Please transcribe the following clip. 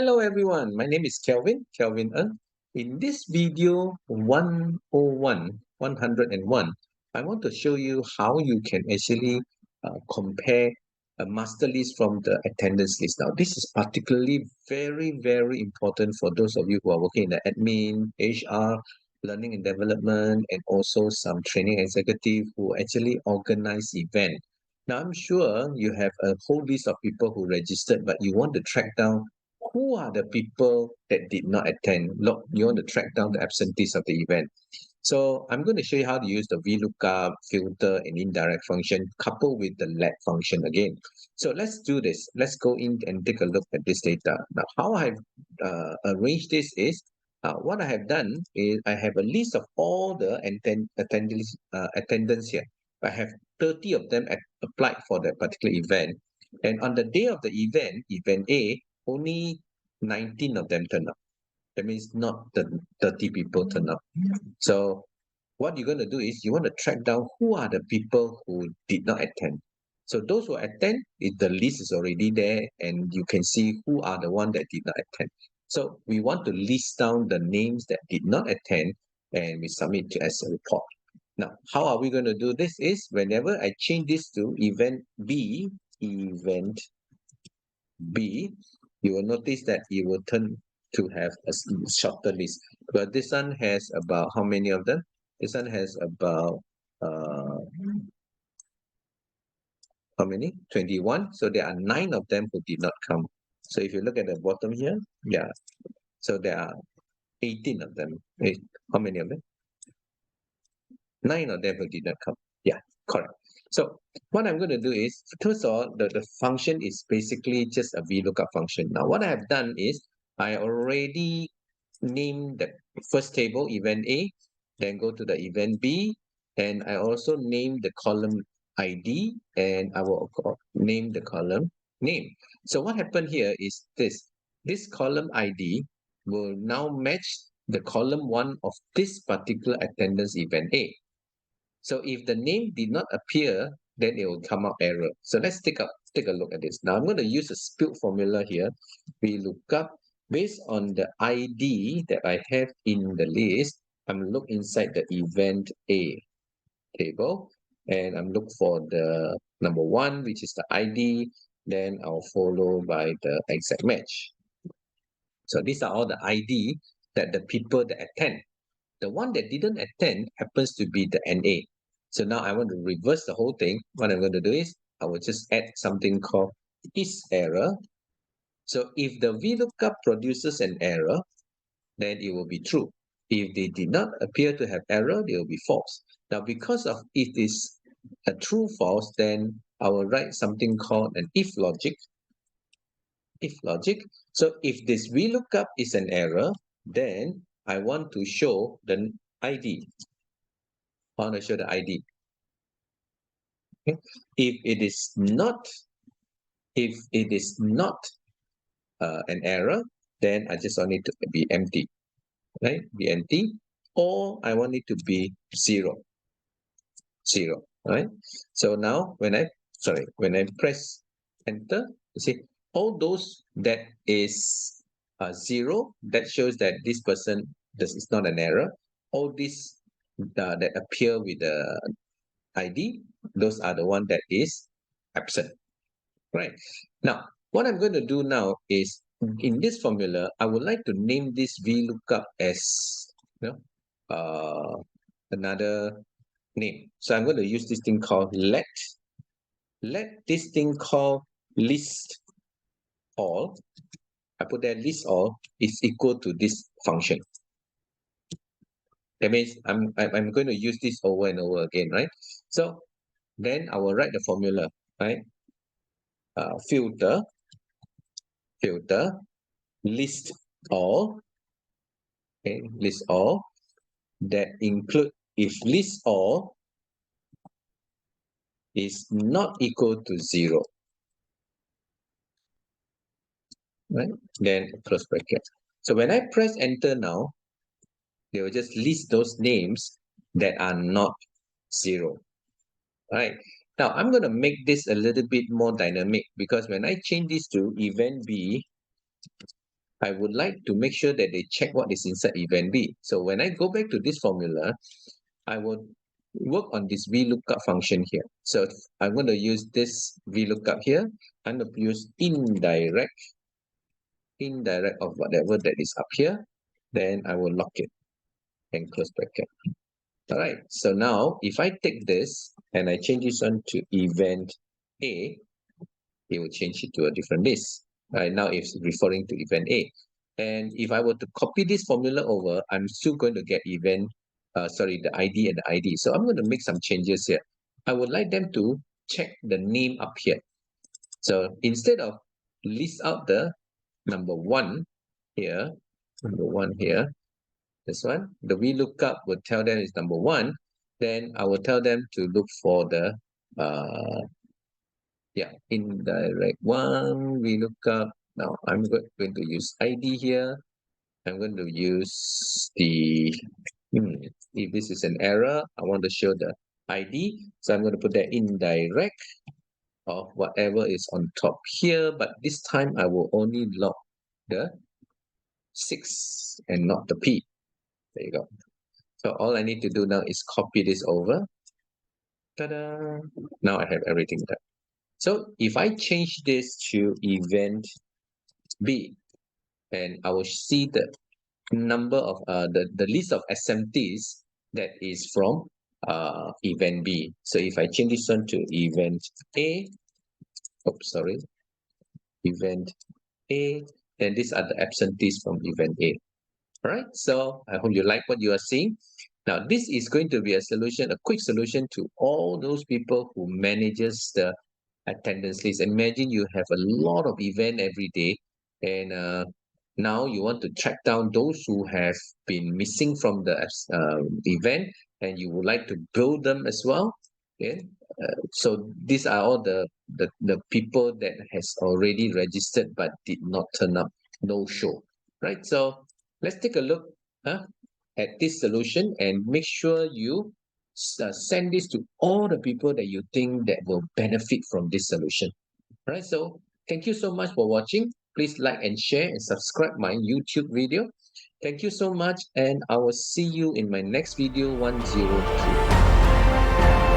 Hello everyone, my name is Kelvin Ng. In this video 101, I want to show you how you can actually compare a master list from the attendance list. Now, this is particularly very important for those of you who are working in the admin, HR, learning and development, and also some training executive who actually organize event. Now, I'm sure you have a whole list of people who registered, but you want to track down who are the people that did not attend. Look, you want to track down the absentees of the event. So I'm going to show you how to use the VLOOKUP, filter, and indirect function coupled with the let function again. So let's do this. Let's go in and take a look at this data. Now, how I've arranged this is, what I have done is I have a list of all the attendance here. I have 30 of them applied for that particular event. And on the day of the event, event A, only 19 of them turn up. That means not the 30 people turn up. So what you're going to do is you want to track down who are the people who did not attend. So those who attend, the list is already there and you can see who are the ones that did not attend. So we want to list down the names that did not attend and we submit as a report. Now, how are we going to do this is whenever I change this to event B, you will notice that it will turn to have a shorter list. But this one has about how many of them? This one has about how many? 21. So there are 9 of them who did not come. So if you look at the bottom here, yeah. So there are 18 of them. How many of them? 9 of them who did not come. Yeah, correct. So what I'm going to do is, first of all, the function is basically just a VLOOKUP function. Now, what I have done is I already named the first table, event A, then go to the event B, and I also name the column ID, and I will name the column name. So what happened here is this column ID will now match the column 1 of this particular attendance event A. So if the name did not appear, then it will come up error. So let's take a look at this. Now I'm going to use a split formula here. We look up based on the ID that I have in the list. I'm look inside the event A table and I'm look for the number 1, which is the ID. Then I'll follow by the exact match. So these are all the ID that the people that attend. The one that didn't attend happens to be the NA. So now I want to reverse the whole thing. What I'm going to do is I will just add something called is error. So if the VLOOKUP produces an error, then it will be true. If they did not appear to have error, they will be false. Now, because of it is a true false, then I will write something called an if logic. If logic. So if this VLOOKUP is an error, then I want to show the ID. I want to show the ID. Okay. If it is not an error, then I just want it to be empty, right? Be empty, or I want it to be zero, right? So now when I press enter, you see all those that is zero, that shows that this person is not an error. All this that appear with the ID, those are the one that is absent, right? Now, what I'm going to do now is in this formula, I would like to name this VLOOKUP as another name. So I'm going to use this thing called let this thing called list all. I put that list all is equal to this function. That means I'm going to use this over and over again, right? So then I will write the formula, right? Filter list all, okay, list all that include if list all is not equal to 0, right? Then close bracket. So when I press enter now, they will just list those names that are not 0, right? Now I'm going to make this a little bit more dynamic because when I change this to event B, I would like to make sure that they check what is inside event B. So when I go back to this formula, I will work on this VLOOKUP function here. So I'm going to use this VLOOKUP here. I'm going to use indirect of whatever that is up here. Then I will lock it and close bracket. All right. So now if I take this and I change this one to event A, it will change it to a different list. Right now it's referring to event A. And if I were to copy this formula over, I'm still going to get the ID and the ID. So I'm going to make some changes here. I would like them to check the name up here. So instead of list out the number one here, this one, the VLOOKUP would tell them is number one, then I will tell them to look for the indirect one VLOOKUP. Now I'm going to use ID here. I'm going to use the if this is an error, I want to show the ID. So I'm going to put the indirect of whatever is on top here, but this time I will only log the 6 and not the P. There you go. So all I need to do now is copy this over. Ta-da! Now I have everything done. So if I change this to event B, and I will see the number of the list of absentees that is from event B. So if I change this one to event A, event A, then these are the absentees from event A. All right, so I hope you like what you are seeing. Now, this is going to be a quick solution to all those people who manages the attendance list. Imagine you have a lot of event every day, and now you want to track down those who have been missing from the event, and you would like to build them as well. Okay, so these are all the people that has already registered but did not turn up, no show, right? So let's take a look at this solution and make sure you send this to all the people that you think that will benefit from this solution. All right, so thank you so much for watching. Please like and share and subscribe my YouTube video. Thank you so much, and I will see you in my next video 102.